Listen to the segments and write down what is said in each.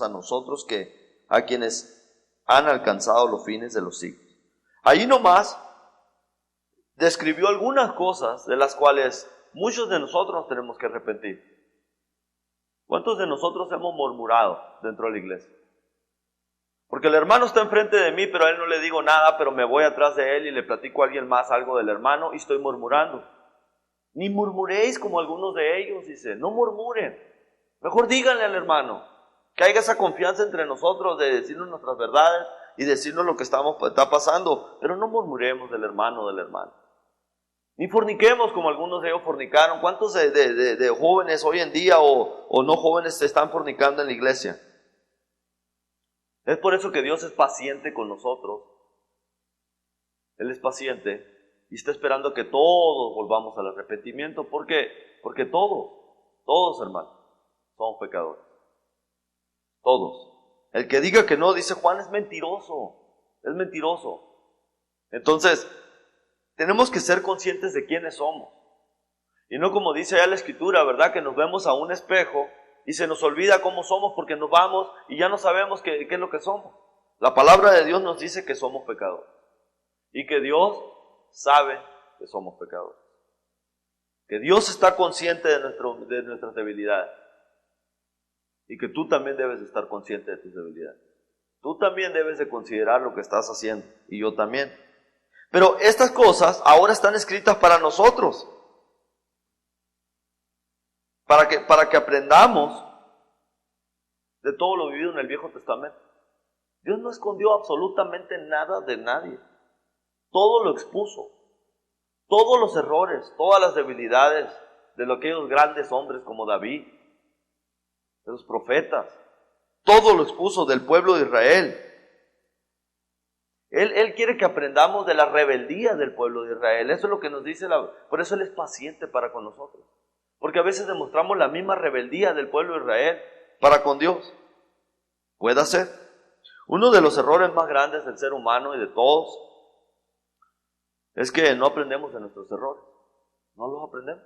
A nosotros que a quienes han alcanzado los fines de los siglos. Ahí nomás describió algunas cosas de las cuales muchos de nosotros nos tenemos que arrepentir. ¿Cuántos de nosotros hemos murmurado dentro de la iglesia? Porque el hermano está enfrente de mí, pero a él no le digo nada, pero me voy atrás de él y le platico a alguien más algo del hermano y estoy murmurando. Ni murmuréis como algunos de ellos, dice, no murmuren. Mejor díganle al hermano. Que haya esa confianza entre nosotros de decirnos nuestras verdades y decirnos lo que está pasando. Pero no murmuremos del hermano o del hermano. Ni forniquemos como algunos de ellos fornicaron. ¿Cuántos de jóvenes hoy en día o no jóvenes se están fornicando en la iglesia? Es por eso que Dios es paciente con nosotros. Él es paciente y está esperando que todos volvamos al arrepentimiento. ¿Por qué? Porque todos hermanos, somos pecadores. Todos. El que diga que no, dice Juan, es mentiroso. Es mentiroso. Entonces, tenemos que ser conscientes de quiénes somos. Y no como dice allá la Escritura, ¿verdad? Que nos vemos a un espejo y se nos olvida cómo somos porque nos vamos y ya no sabemos qué es lo que somos. La palabra de Dios nos dice que somos pecadores. Y que Dios sabe que somos pecadores. Que Dios está consciente de nuestras debilidades. Y que tú también debes de estar consciente de tus debilidades. Tú también debes de considerar lo que estás haciendo. Y yo también. Pero estas cosas ahora están escritas para nosotros, para que aprendamos de todo lo vivido en el Viejo Testamento. Dios no escondió absolutamente nada de nadie. Todo lo expuso. Todos los errores, todas las debilidades de aquellos grandes hombres como David, de los profetas. Todo lo expuso del pueblo de Israel. Él quiere que aprendamos de la rebeldía del pueblo de Israel. Eso es lo que nos dice por eso Él es paciente para con nosotros. Porque a veces demostramos la misma rebeldía del pueblo de Israel para con Dios. Puede ser. Uno de los errores más grandes del ser humano y de todos es que no aprendemos de nuestros errores. No los aprendemos.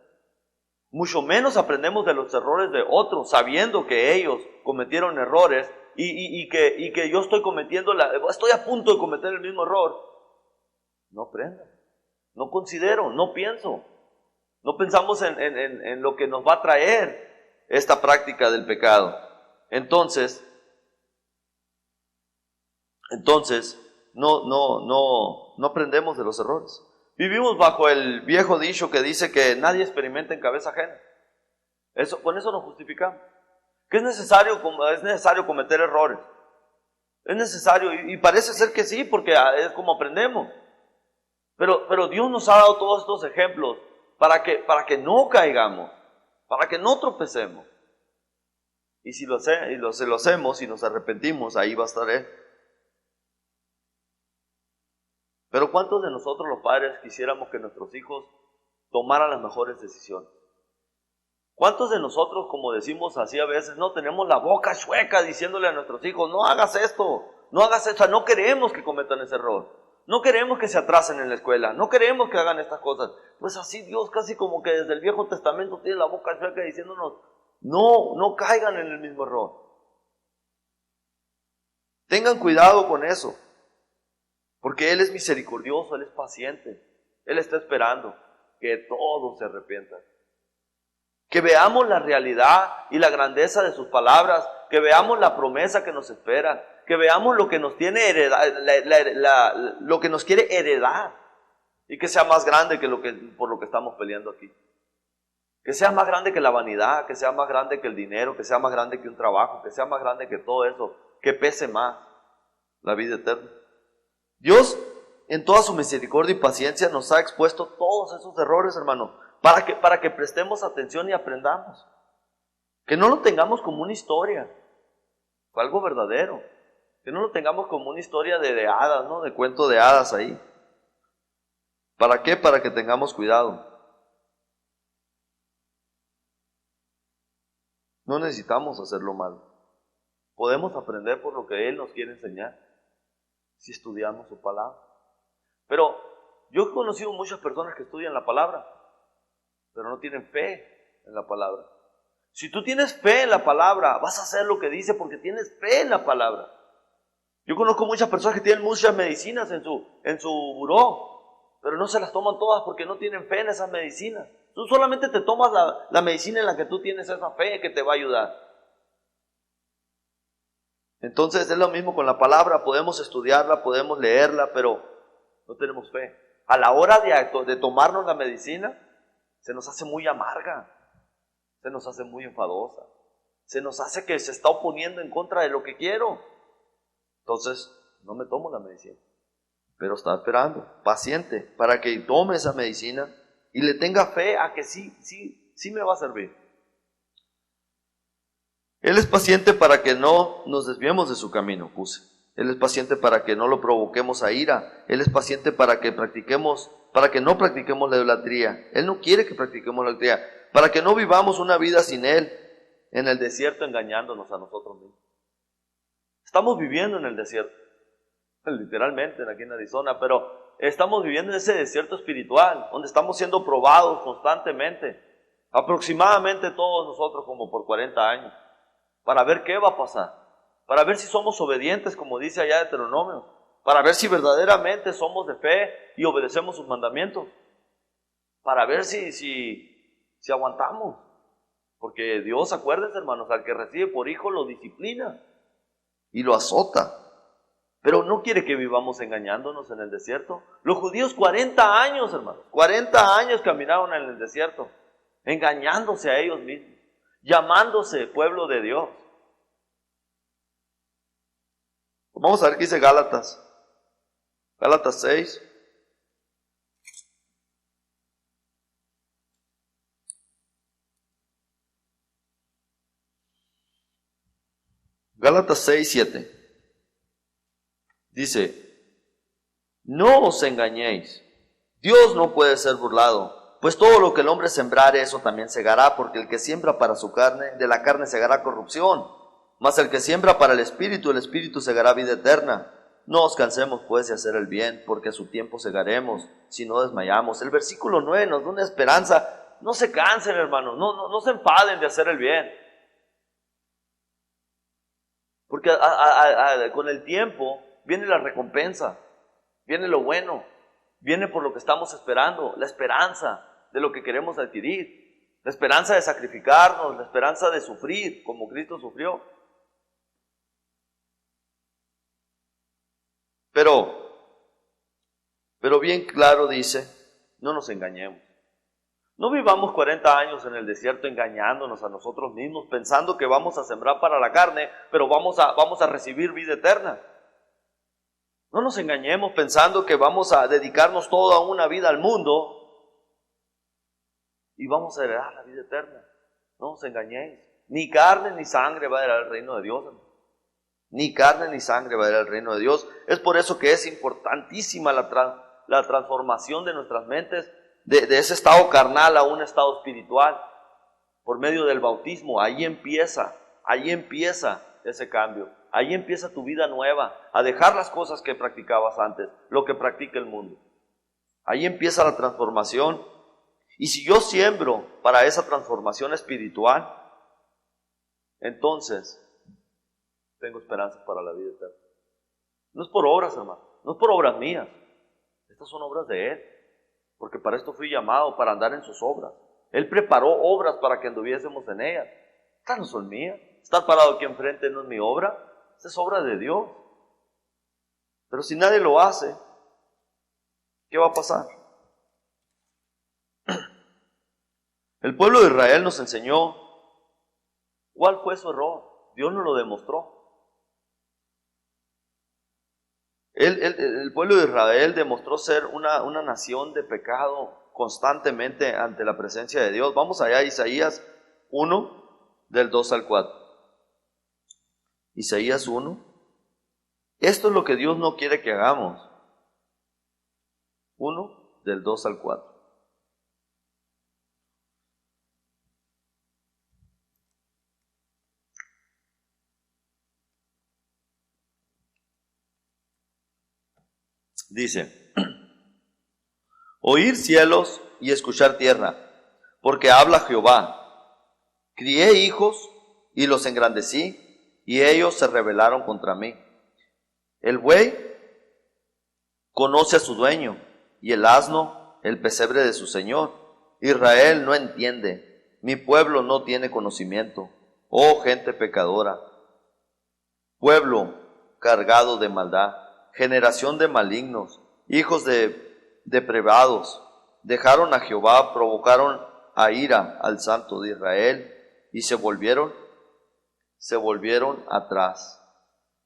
Mucho menos aprendemos de los errores de otros, sabiendo que ellos cometieron errores y que yo estoy a punto de cometer el mismo error. No aprendo, no considero, no pienso. No pensamos en lo que nos va a traer esta práctica del pecado. Entonces no aprendemos de los errores. Vivimos bajo el viejo dicho que dice que nadie experimenta en cabeza ajena. Con eso nos justificamos. Que es necesario cometer errores. Es necesario, y parece ser que sí, porque es como aprendemos. Pero Dios nos ha dado todos estos ejemplos para que no caigamos, para que no tropecemos. Y si lo hacemos y nos arrepentimos, ahí va a estar Él. Pero ¿cuántos de nosotros los padres quisiéramos que nuestros hijos tomaran las mejores decisiones? ¿Cuántos de nosotros, como decimos así a veces, no tenemos la boca chueca diciéndole a nuestros hijos, no hagas esto, no hagas esto? No queremos que cometan ese error. No queremos que se atrasen en la escuela. No queremos que hagan estas cosas. Pues así Dios casi como que desde el Viejo Testamento tiene la boca chueca diciéndonos, no caigan en el mismo error. Tengan cuidado con eso. Porque Él es misericordioso, Él es paciente. Él está esperando que todos se arrepientan. Que veamos la realidad y la grandeza de sus palabras. Que veamos la promesa que nos espera. Que veamos lo que nos tiene lo que nos quiere heredar. Y que sea más grande que por lo que estamos peleando aquí. Que sea más grande que la vanidad, que sea más grande que el dinero, que sea más grande que un trabajo, que sea más grande que todo eso. Que pese más la vida eterna. Dios, en toda su misericordia y paciencia, nos ha expuesto todos esos errores, hermano, para que prestemos atención y aprendamos. Que no lo tengamos como una historia, fue algo verdadero. Que no lo tengamos como una historia de hadas, ¿no? De cuento de hadas ahí. ¿Para qué? Para que tengamos cuidado. No necesitamos hacerlo mal. Podemos aprender por lo que Él nos quiere enseñar, si estudiamos su palabra. Pero yo he conocido muchas personas que estudian la palabra, pero no tienen fe en la palabra. Si tú tienes fe en la palabra, vas a hacer lo que dice porque tienes fe en la palabra. Yo conozco muchas personas que tienen muchas medicinas en su buró, pero no se las toman todas porque no tienen fe en esas medicinas. Tú solamente te tomas la medicina en la que tú tienes esa fe que te va a ayudar. Entonces es lo mismo con la palabra, podemos estudiarla, podemos leerla, pero no tenemos fe. A la hora de tomarnos la medicina, se nos hace muy amarga, se nos hace muy enfadosa, se nos hace que se está oponiendo en contra de lo que quiero. Entonces, no me tomo la medicina, pero está esperando, paciente, para que tome esa medicina y le tenga fe a que sí me va a servir. Él es paciente para que no nos desviemos de su camino, Él es paciente para que no lo provoquemos a ira. Él es paciente para que no practiquemos la idolatría. Él no quiere que practiquemos la idolatría, para que no vivamos una vida sin Él en el desierto engañándonos a nosotros mismos. Estamos viviendo en el desierto, literalmente aquí en Arizona, pero estamos viviendo en ese desierto espiritual, donde estamos siendo probados constantemente, aproximadamente todos nosotros como por 40 años, para ver qué va a pasar, para ver si somos obedientes, como dice allá Deuteronomio, para ver si verdaderamente somos de fe y obedecemos sus mandamientos, para ver si aguantamos, porque Dios, acuérdense hermanos, al que recibe por hijo lo disciplina y lo azota. Pero no quiere que vivamos engañándonos en el desierto. Los judíos 40 años, hermanos, 40 años caminaron en el desierto, engañándose a ellos mismos, llamándose pueblo de Dios. Vamos a ver qué dice Gálatas. Gálatas 6. Gálatas 6, 7. Dice, no os engañéis, Dios no puede ser burlado, pues todo lo que el hombre sembrare, eso también segará, porque el que siembra para su carne, de la carne segará corrupción, mas el que siembra para el espíritu segará vida eterna. No os cansemos pues de hacer el bien, porque a su tiempo segaremos, si no desmayamos. El versículo 9 nos da una esperanza. No se cansen, hermanos, no se enfaden de hacer el bien. Porque con el tiempo viene la recompensa, viene lo bueno, viene por lo que estamos esperando, la esperanza de lo que queremos adquirir, la esperanza de sacrificarnos, la esperanza de sufrir como Cristo sufrió. Pero bien claro dice, no nos engañemos. No vivamos 40 años en el desierto engañándonos a nosotros mismos, pensando que vamos a sembrar para la carne, pero vamos a recibir vida eterna. No nos engañemos pensando que vamos a dedicarnos toda una vida al mundo y vamos a heredar la vida eterna. No os engañéis. Ni carne ni sangre va a heredar el reino de Dios, hermano. Ni carne ni sangre va a heredar el reino de Dios. Es por eso que es importantísima la transformación de nuestras mentes, de ese estado carnal a un estado espiritual, por medio del bautismo. Ahí empieza ese cambio, ahí empieza tu vida nueva, a dejar las cosas que practicabas antes, lo que practica el mundo. Ahí empieza la transformación, y si yo siembro para esa transformación espiritual, entonces tengo esperanzas para la vida eterna. No es por obras, hermano, no es por obras mías, estas son obras de Él. Porque para esto fui llamado, para andar en sus obras. Él preparó obras para que anduviésemos en ellas. Estas no son mías. Estar parado aquí enfrente no es mi obra. Esta es obra de Dios. Pero si nadie lo hace, ¿qué va a pasar? El pueblo de Israel nos enseñó cuál fue su error. Dios nos lo demostró. El pueblo de Israel demostró ser una nación de pecado constantemente ante la presencia de Dios. Vamos allá a Isaías 1, del 2 al 4. Isaías 1. Esto es lo que Dios no quiere que hagamos. 1, del 2 al 4. Dice, oír cielos y escuchar tierra, porque habla Jehová. Crié hijos y los engrandecí, y ellos se rebelaron contra mí. El buey conoce a su dueño, y el asno el pesebre de su señor. Israel no entiende, mi pueblo no tiene conocimiento. Oh gente pecadora, pueblo cargado de maldad, generación de malignos, hijos de depravados, dejaron a Jehová, provocaron a ira al Santo de Israel, y se volvieron atrás.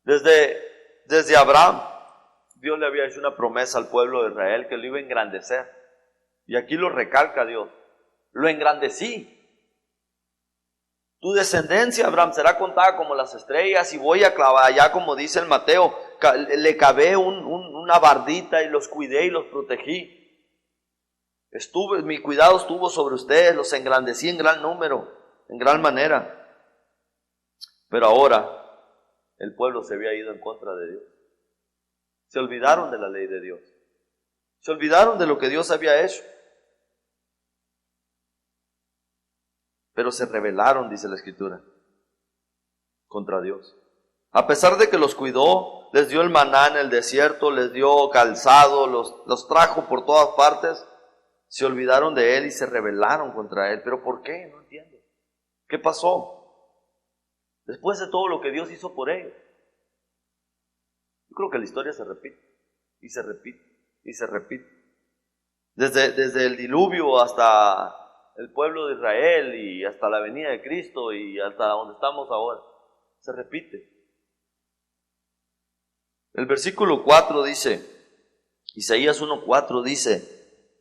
Desde Abraham, Dios le había hecho una promesa al pueblo de Israel que lo iba a engrandecer. Y aquí lo recalca Dios, lo engrandecí. Tu descendencia, Abraham, será contada como las estrellas, y voy a clavar allá, como dice el Mateo, le cavé una bardita y los cuidé y los protegí. Mi cuidado estuvo sobre ustedes, los engrandecí en gran número, en gran manera. Pero ahora el pueblo se había ido en contra de Dios. Se olvidaron de la ley de Dios. Se olvidaron de lo que Dios había hecho. Pero se rebelaron, dice la Escritura, contra Dios. A pesar de que los cuidó, les dio el maná en el desierto, les dio calzado, los trajo por todas partes, se olvidaron de Él y se rebelaron contra Él. ¿Pero por qué? No entiendo. ¿Qué pasó? Después de todo lo que Dios hizo por ellos. Yo creo que la historia se repite, y se repite, y se repite. Desde el diluvio hasta el pueblo de Israel, y hasta la venida de Cristo, y hasta donde estamos ahora, se repite. El versículo 4 dice, Isaías 1:4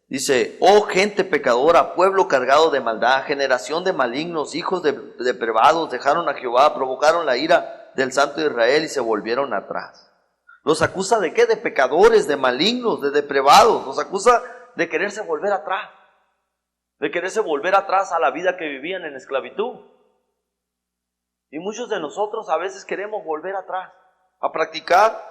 dice, oh gente pecadora, pueblo cargado de maldad, generación de malignos, hijos de depravados, dejaron a Jehová, provocaron la ira del Santo de Israel y se volvieron atrás. ¿Los acusa de qué? De pecadores, de malignos, de depravados. Los acusa de quererse volver atrás. De quererse volver atrás a la vida que vivían en esclavitud. Y muchos de nosotros a veces queremos volver atrás, a practicar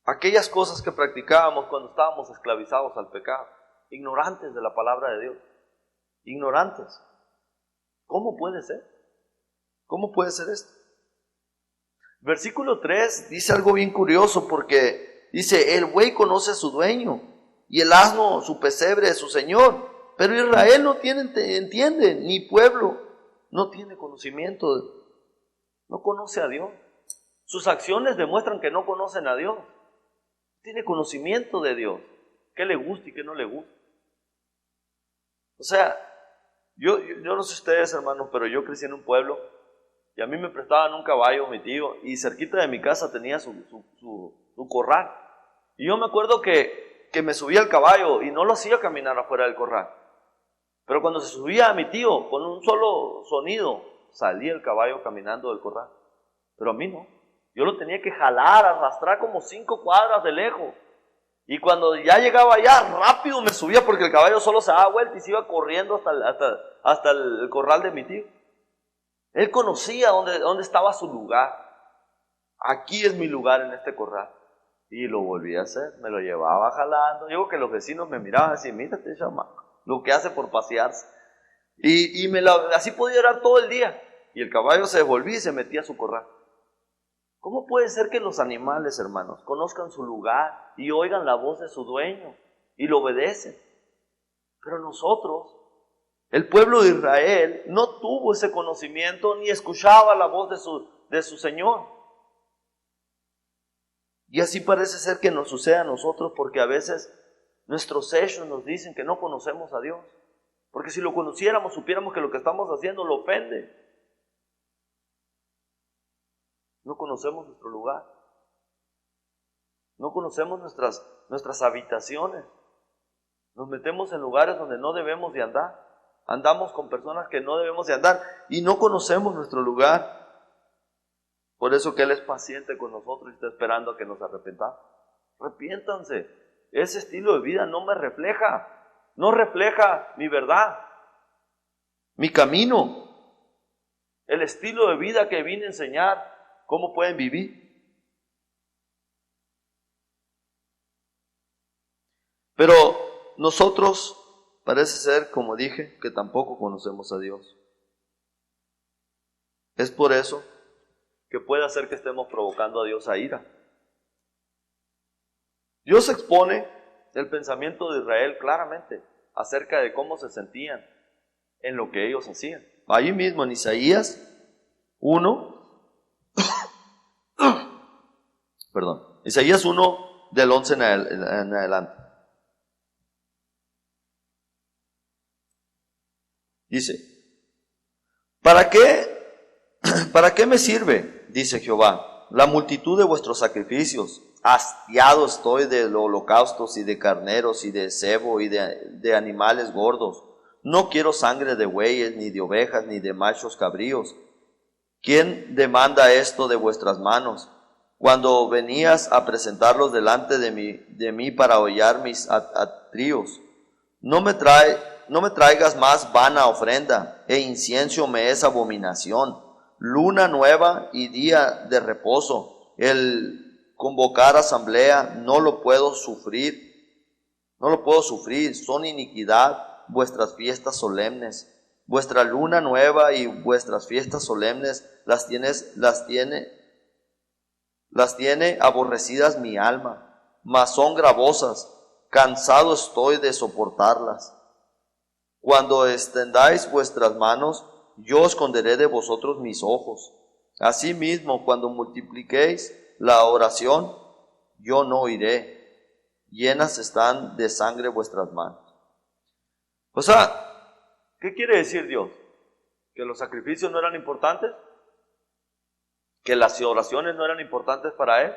aquellas cosas que practicábamos cuando estábamos esclavizados al pecado, ignorantes de la palabra de Dios, ignorantes. ¿Cómo puede ser? ¿Cómo puede ser esto? Versículo 3 dice algo bien curioso, porque dice, el buey conoce a su dueño y el asno su pesebre de su señor, pero Israel no entiende, ni pueblo no tiene conocimiento, no conoce a Dios. Sus acciones demuestran que no conocen a Dios. Tiene conocimiento de Dios, qué le gusta y qué no le gusta. O sea, yo no sé ustedes, hermanos, pero yo crecí en un pueblo y a mí me prestaban un caballo, mi tío, y cerquita de mi casa tenía su corral. Y yo me acuerdo que me subía al caballo y no lo hacía caminar afuera del corral. Pero cuando se subía a mi tío, con un solo sonido, salía el caballo caminando del corral. Pero a mí no. Yo lo tenía que jalar, arrastrar como 5 cuadras de lejos. Y cuando ya llegaba allá, rápido me subía porque el caballo solo se daba vuelta y se iba corriendo hasta el corral de mi tío. Él conocía dónde estaba su lugar. Aquí es mi lugar en este corral. Y lo volví a hacer, me lo llevaba jalando. Digo que los vecinos me miraban así, mírate chamaco, lo que hace por pasearse. Y así podía orar todo el día. Y el caballo se devolvía y se metía a su corral. ¿Cómo puede ser que los animales, hermanos, conozcan su lugar y oigan la voz de su dueño y lo obedecen? Pero nosotros, el pueblo de Israel, no tuvo ese conocimiento ni escuchaba la voz de su Señor. Y así parece ser que nos sucede a nosotros, porque a veces nuestros hechos nos dicen que no conocemos a Dios. Porque si lo conociéramos, supiéramos que lo que estamos haciendo lo ofende. No conocemos nuestro lugar. No conocemos nuestras habitaciones. Nos metemos en lugares donde no debemos de andar. Andamos con personas que no debemos de andar y no conocemos nuestro lugar. Por eso que Él es paciente con nosotros y está esperando a que nos arrepentamos. Arrepiéntanse. Ese estilo de vida no me refleja. No refleja mi verdad, mi camino, el estilo de vida que vine a enseñar. ¿Cómo pueden vivir? Pero nosotros parece ser, como dije, que tampoco conocemos a Dios. Es por eso que puede hacer que estemos provocando a Dios a ira. Dios expone el pensamiento de Israel claramente acerca de cómo se sentían en lo que ellos hacían. Allí mismo en Isaías 1, Isaías 1 del 11 en adelante. Dice, ¿para qué me sirve? Dice Jehová, la multitud de vuestros sacrificios. Hastiado estoy de holocaustos y de carneros y de cebo y de animales gordos. No quiero sangre de bueyes, ni de ovejas, ni de machos cabríos. ¿Quién demanda esto de vuestras manos? Cuando venías a presentarlos delante de mí para hollar mis atríos, no me traigas más vana ofrenda, e incienso me es abominación. Luna nueva y día de reposo, el convocar asamblea, no lo puedo sufrir, son iniquidad vuestras fiestas solemnes. Vuestra luna nueva y vuestras fiestas solemnes las tiene aborrecidas mi alma, mas son gravosas, cansado estoy de soportarlas. Cuando extendáis vuestras manos, yo esconderé de vosotros mis ojos. Asimismo, cuando multipliquéis la oración, yo no oiré. Llenas están de sangre vuestras manos. O sea, ¿qué quiere decir Dios? ¿Que los sacrificios no eran importantes? ¿Que las oraciones no eran importantes para Él?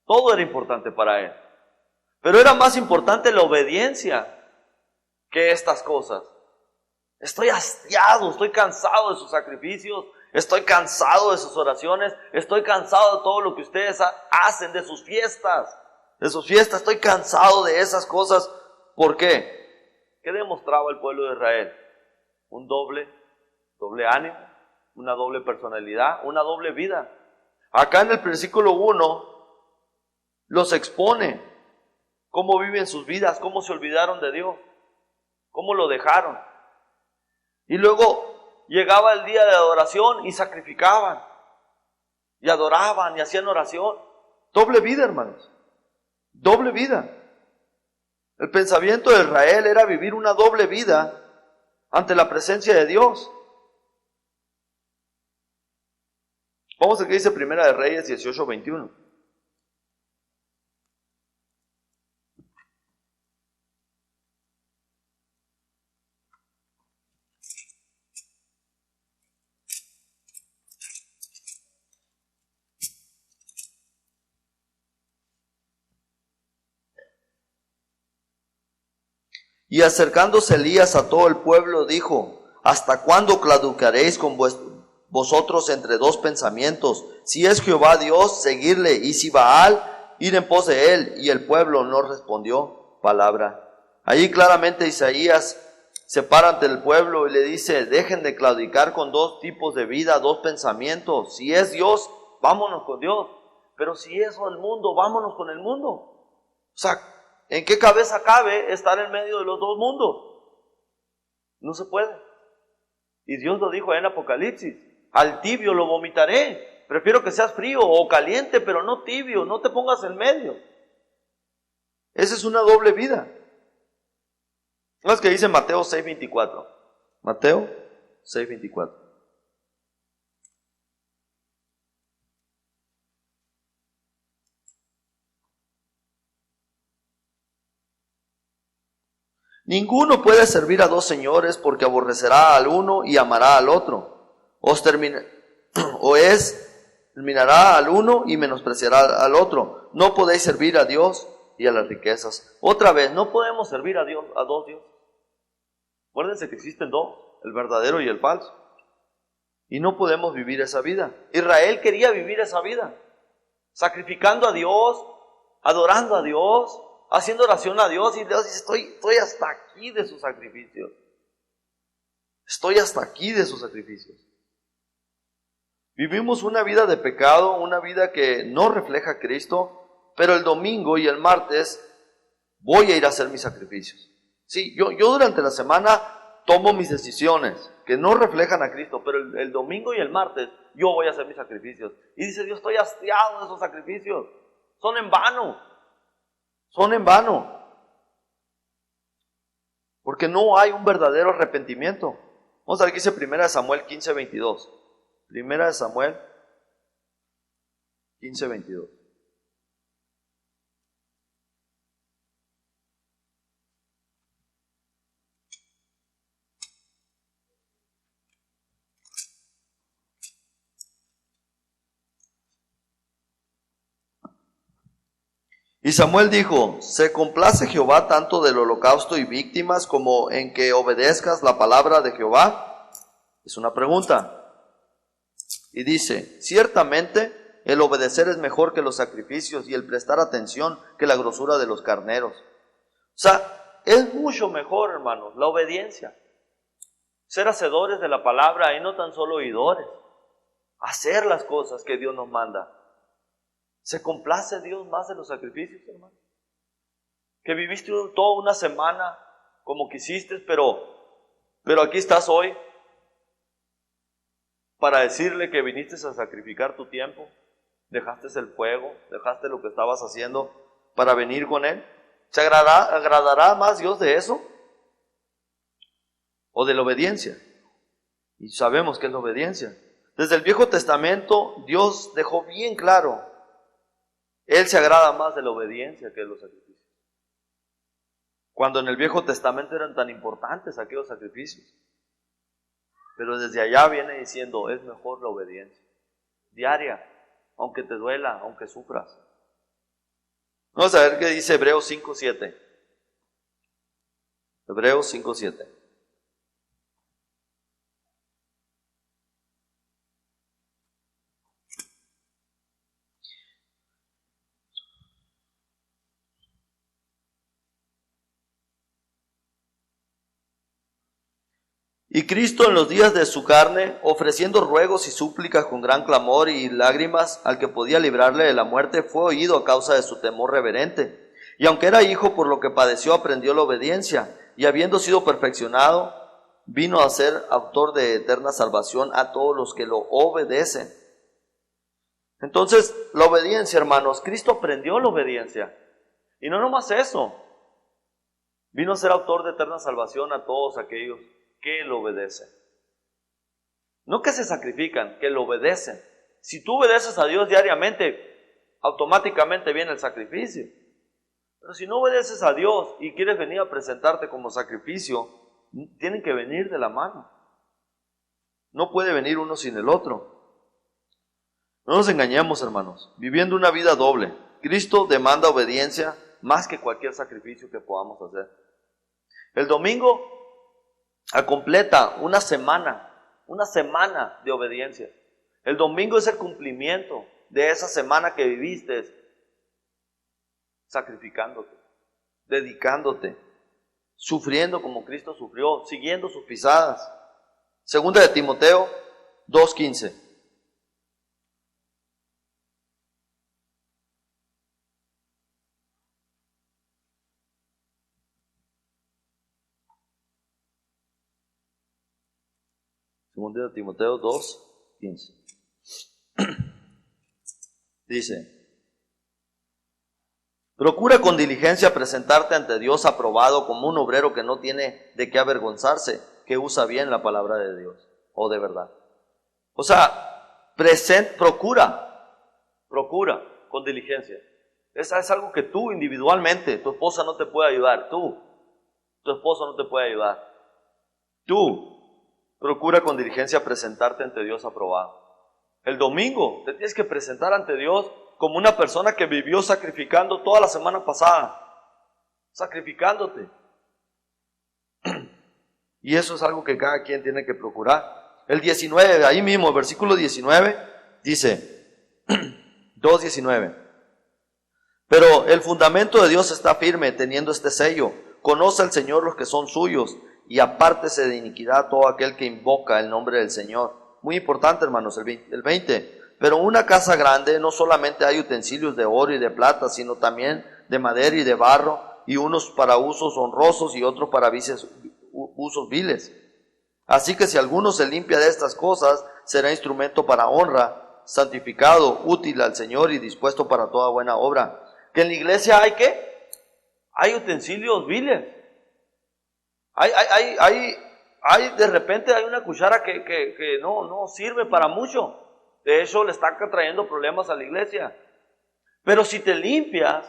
Todo era importante para Él. Pero era más importante la obediencia que estas cosas. Estoy hastiado, estoy cansado de sus sacrificios, estoy cansado de sus oraciones, estoy cansado de todo lo que ustedes hacen, de sus fiestas, estoy cansado de esas cosas. ¿Por qué? ¿Qué demostraba el pueblo de Israel? Un doble ánimo, una doble personalidad, una doble vida. Acá en el versículo 1 los expone cómo viven sus vidas, cómo se olvidaron de Dios, cómo lo dejaron. Y luego llegaba el día de adoración y sacrificaban, y adoraban y hacían oración. Doble vida, hermanos, doble vida. El pensamiento de Israel era vivir una doble vida ante la presencia de Dios. Vamos a ver qué dice Primera de Reyes 18:21. Y acercándose Elías a todo el pueblo, dijo: ¿hasta cuándo claudicaréis con vosotros entre dos pensamientos? Si es Jehová Dios, seguirle, y si Baal, ir en pos de él. Y el pueblo no respondió palabra. Allí claramente Isaías se para ante el pueblo y le dice: dejen de claudicar con dos tipos de vida, dos pensamientos. Si es Dios, vámonos con Dios. Pero si es el mundo, vámonos con el mundo. O sea, ¿en qué cabeza cabe estar en medio de los dos mundos? No se puede. Y Dios lo dijo en Apocalipsis: al tibio lo vomitaré. Prefiero que seas frío o caliente, pero no tibio, no te pongas en medio. Esa es una doble vida. Es lo que dice Mateo 6:24. Mateo 6:24. Ninguno puede servir a dos señores, porque aborrecerá al uno y amará al otro. Terminará al uno y menospreciará al otro. No podéis servir a Dios y a las riquezas. Otra vez, no podemos servir a Dios, a dos dioses. Acuérdense que existen dos, el verdadero y el falso. Y no podemos vivir esa vida. Israel quería vivir esa vida, sacrificando a Dios, adorando a Dios, haciendo oración a Dios, y Dios dice: estoy hasta aquí de sus sacrificios. Estoy hasta aquí de sus sacrificios. Vivimos una vida de pecado, una vida que no refleja a Cristo, pero el domingo y el martes voy a ir a hacer mis sacrificios. Sí, yo durante la semana tomo mis decisiones que no reflejan a Cristo, pero el domingo y el martes yo voy a hacer mis sacrificios. Y dice Dios: estoy hastiado de esos sacrificios, son en vano. Son en vano, porque no hay un verdadero arrepentimiento. Vamos a ver qué dice 1 Samuel 15:22. 1 Samuel 15:22. Y Samuel dijo: ¿se complace Jehová tanto del holocausto y víctimas como en que obedezcas la palabra de Jehová? Es una pregunta. Y dice: ciertamente el obedecer es mejor que los sacrificios, y el prestar atención que la grosura de los carneros. O sea, es mucho mejor, hermanos, la obediencia. Ser hacedores de la palabra y no tan solo oidores. Hacer las cosas que Dios nos manda. ¿Se complace Dios más de los sacrificios, hermano? Que viviste toda una semana como quisiste, pero aquí estás hoy para decirle que viniste a sacrificar tu tiempo, dejaste el fuego, dejaste lo que estabas haciendo para venir con Él. ¿Se agradará más Dios de eso? ¿O de la obediencia? Y sabemos que es la obediencia. Desde el Viejo Testamento Dios dejó bien claro Él se agrada más de la obediencia que de los sacrificios. Cuando en el Viejo Testamento eran tan importantes aquellos sacrificios. Pero desde allá viene diciendo, es mejor la obediencia. Diaria, aunque te duela, aunque sufras. Vamos a ver qué dice Hebreos 5:7. Hebreos 5:7. Y Cristo en los días de su carne, ofreciendo ruegos y súplicas con gran clamor y lágrimas al que podía librarle de la muerte, fue oído a causa de su temor reverente. Y aunque era hijo, por lo que padeció, aprendió la obediencia, y habiendo sido perfeccionado, vino a ser autor de eterna salvación a todos los que lo obedecen. Entonces, la obediencia, hermanos, Cristo aprendió la obediencia. Y no nomás eso, vino a ser autor de eterna salvación a todos aquellos que lo obedecen. No que se sacrifican, que lo obedecen. Si tú obedeces a Dios diariamente, automáticamente viene el sacrificio. Pero si no obedeces a Dios y quieres venir a presentarte como sacrificio, tienen que venir de la mano. No puede venir uno sin el otro. No nos engañemos, hermanos. Viviendo una vida doble, Cristo demanda obediencia más que cualquier sacrificio que podamos hacer. El domingo completa una semana de obediencia. El domingo es el cumplimiento de esa semana que viviste sacrificándote, dedicándote, sufriendo como Cristo sufrió, siguiendo sus pisadas. Segunda de Timoteo 2:15. Segunda de Timoteo 2:15. Dice: procura con diligencia presentarte ante Dios aprobado como un obrero que no tiene de qué avergonzarse, que usa bien la palabra de Dios, o de verdad. O sea, procura con diligencia. Esa es algo que tú individualmente, tu esposa no te puede ayudar, tu esposo no te puede ayudar. Tú procura con diligencia presentarte ante Dios aprobado. El domingo te tienes que presentar ante Dios como una persona que vivió sacrificando toda la semana pasada. Sacrificándote. Y eso es algo que cada quien tiene que procurar. El 19, ahí mismo, versículo 19, dice, 2:19. Pero el fundamento de Dios está firme, teniendo este sello. Conoce al Señor los que son suyos, y apártese de iniquidad todo aquel que invoca el nombre del Señor. Muy importante, hermanos, el 20. Pero una casa grande no solamente hay utensilios de oro y de plata, sino también de madera y de barro, y unos para usos honrosos y otros para usos viles. Así que si alguno se limpia de estas cosas, será instrumento para honra, santificado, útil al Señor y dispuesto para toda buena obra. Que en la iglesia hay ¿qué? Hay utensilios viles. De repente hay una cuchara que no sirve para mucho. De hecho, le está trayendo problemas a la iglesia. Pero si te limpias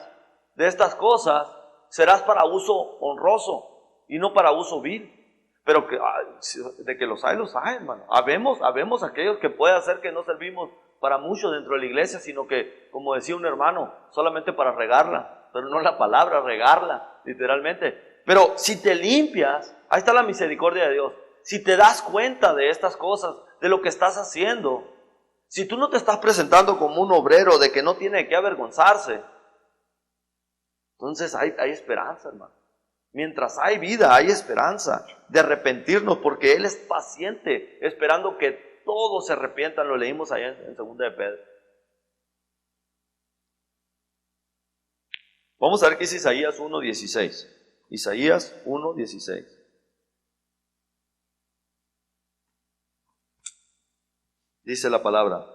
de estas cosas, serás para uso honroso y no para uso vil. Pero de que los hay, hermano. Habemos aquellos que puede hacer que no servimos para mucho dentro de la iglesia, sino que, como decía un hermano, solamente para regarla. Pero no la palabra, regarla, literalmente. Pero si te limpias, ahí está la misericordia de Dios. Si te das cuenta de estas cosas, de lo que estás haciendo, si tú no te estás presentando como un obrero de que no tiene de qué avergonzarse, entonces hay esperanza, hermano. Mientras hay vida, hay esperanza de arrepentirnos, porque Él es paciente, esperando que todos se arrepientan. Lo leímos allá en 2 de Pedro. Vamos a ver qué es Isaías 1:16. Isaías 1:16. Dice la palabra: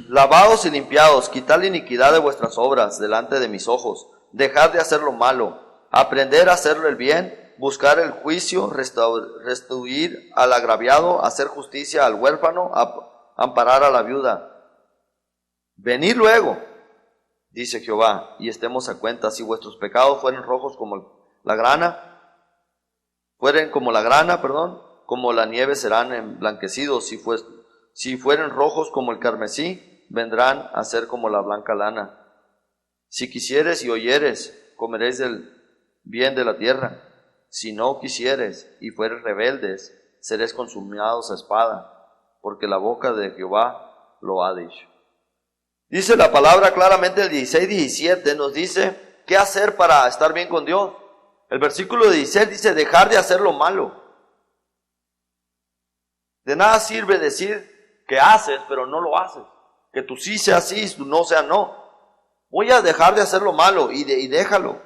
lavaos y limpiaos, quitad la iniquidad de vuestras obras delante de mis ojos, dejad de hacer lo malo, aprender a hacer el bien, buscar el juicio, restituir al agraviado, hacer justicia al huérfano, amparar a la viuda. Venid luego, dice Jehová, y estemos a cuenta. Si vuestros pecados fueren rojos como la grana, como la nieve serán emblanquecidos. Si fueren rojos como el carmesí, vendrán a ser como la blanca lana. Si quisieres y oyeres, comeréis del bien de la tierra. Si no quisieres y fueres rebeldes, seréis consumidos a espada, porque la boca de Jehová lo ha dicho. Dice la palabra claramente, el 16-17 nos dice qué hacer para estar bien con Dios. El versículo 16 dice, dejar de hacer lo malo. De nada sirve decir que haces, pero no lo haces. Que tu sí sea sí, tu no sea no. Voy a dejar de hacer lo malo y déjalo.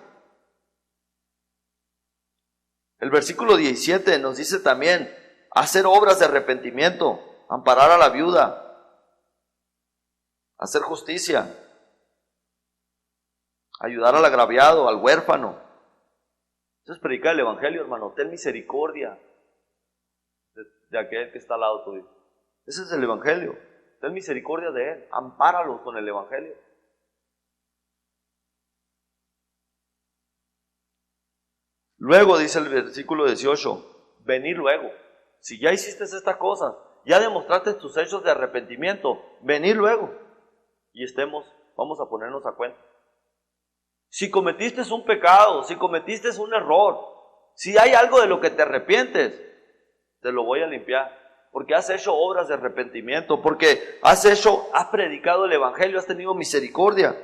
El versículo 17 nos dice también, hacer obras de arrepentimiento, amparar a la viuda, hacer justicia, ayudar al agraviado, al huérfano. Eso es predicar el evangelio, hermano. Ten misericordia de aquel que está al lado tuyo. Ese es el evangelio. Ten misericordia de él. Ampáralos con el evangelio. Luego dice el versículo 18, venid luego. Si ya hiciste estas cosas, ya demostraste tus hechos de arrepentimiento, venid luego. Y vamos a ponernos a cuenta. Si cometiste un pecado, si cometiste un error, si hay algo de lo que te arrepientes, te lo voy a limpiar. Porque has hecho obras de arrepentimiento, porque has predicado el evangelio, has tenido misericordia.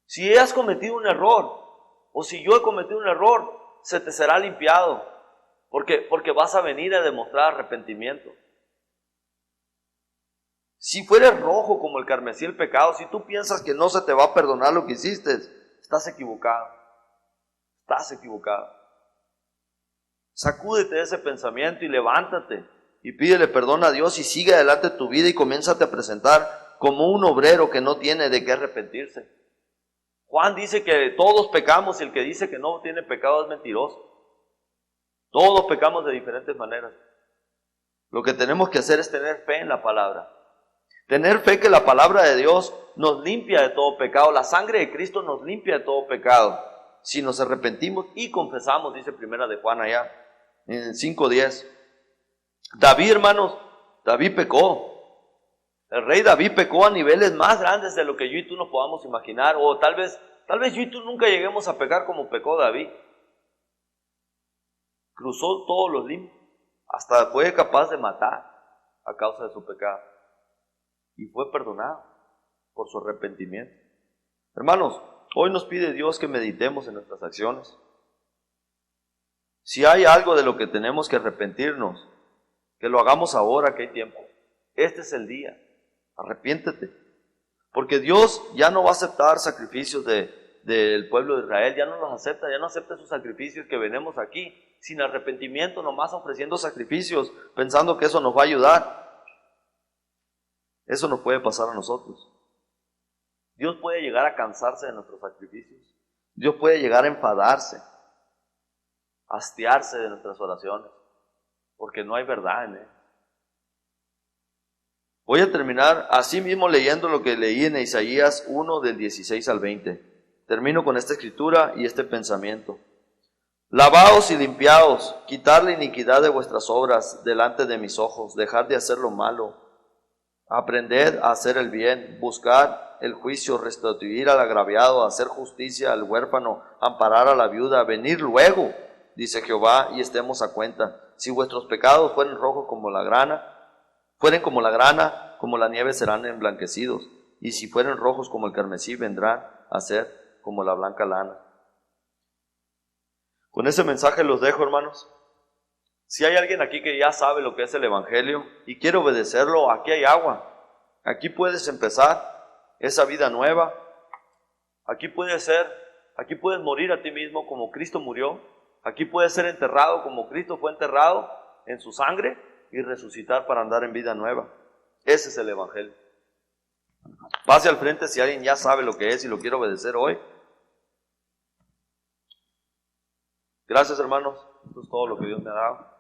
Si has cometido un error, o si yo he cometido un error, se te será limpiado, porque vas a venir a demostrar arrepentimiento. Si fueres rojo como el carmesí el pecado, si tú piensas que no se te va a perdonar lo que hiciste, estás equivocado. Estás equivocado. Sacúdete de ese pensamiento y levántate y pídele perdón a Dios y sigue adelante tu vida y comiénzate a presentar como un obrero que no tiene de qué arrepentirse. Juan dice que todos pecamos y el que dice que no tiene pecado es mentiroso. Todos pecamos de diferentes maneras. Lo que tenemos que hacer es tener fe en la palabra. Tener fe que la palabra de Dios nos limpia de todo pecado. La sangre de Cristo nos limpia de todo pecado. Si nos arrepentimos y confesamos, dice primera de Juan allá, en 5:10. David, hermanos, David pecó. El rey David pecó a niveles más grandes de lo que yo y tú nos podamos imaginar. O tal vez yo y tú nunca lleguemos a pecar como pecó David. Cruzó todos los límites. Hasta fue capaz de matar a causa de su pecado. Y fue perdonado por su arrepentimiento. Hermanos, hoy nos pide Dios que meditemos en nuestras acciones. Si hay algo de lo que tenemos que arrepentirnos, que lo hagamos ahora que hay tiempo. Este es el día. Arrepiéntete. Porque Dios ya no va a aceptar sacrificios del pueblo de Israel. Ya no los acepta, ya no acepta esos sacrificios que venimos aquí sin arrepentimiento, nomás ofreciendo sacrificios, pensando que eso nos va a ayudar. Eso nos puede pasar a nosotros. Dios puede llegar a cansarse de nuestros sacrificios. Dios puede llegar a enfadarse, hastiarse de nuestras oraciones, porque no hay verdad en él. Voy a terminar así mismo leyendo lo que leí en Isaías 1 del 16 al 20. Termino con esta escritura y este pensamiento. Lavaos y limpiaos, quitad la iniquidad de vuestras obras delante de mis ojos, dejad de hacer lo malo. Aprended a hacer el bien, buscar el juicio, restituir al agraviado, hacer justicia al huérfano, amparar a la viuda, venir luego, dice Jehová, y estemos a cuenta. Si vuestros pecados fueren rojos como la grana, como la nieve serán emblanquecidos, y si fueren rojos como el carmesí, vendrán a ser como la blanca lana. Con ese mensaje los dejo, hermanos. Si hay alguien aquí que ya sabe lo que es el evangelio y quiere obedecerlo, aquí hay agua. Aquí puedes empezar esa vida nueva. Aquí puedes morir a ti mismo como Cristo murió. Aquí puedes ser enterrado como Cristo fue enterrado en su sangre y resucitar para andar en vida nueva. Ese es el evangelio. Pase al frente si alguien ya sabe lo que es y lo quiere obedecer hoy. Gracias, hermanos. Esto es todo lo que Dios me ha dado.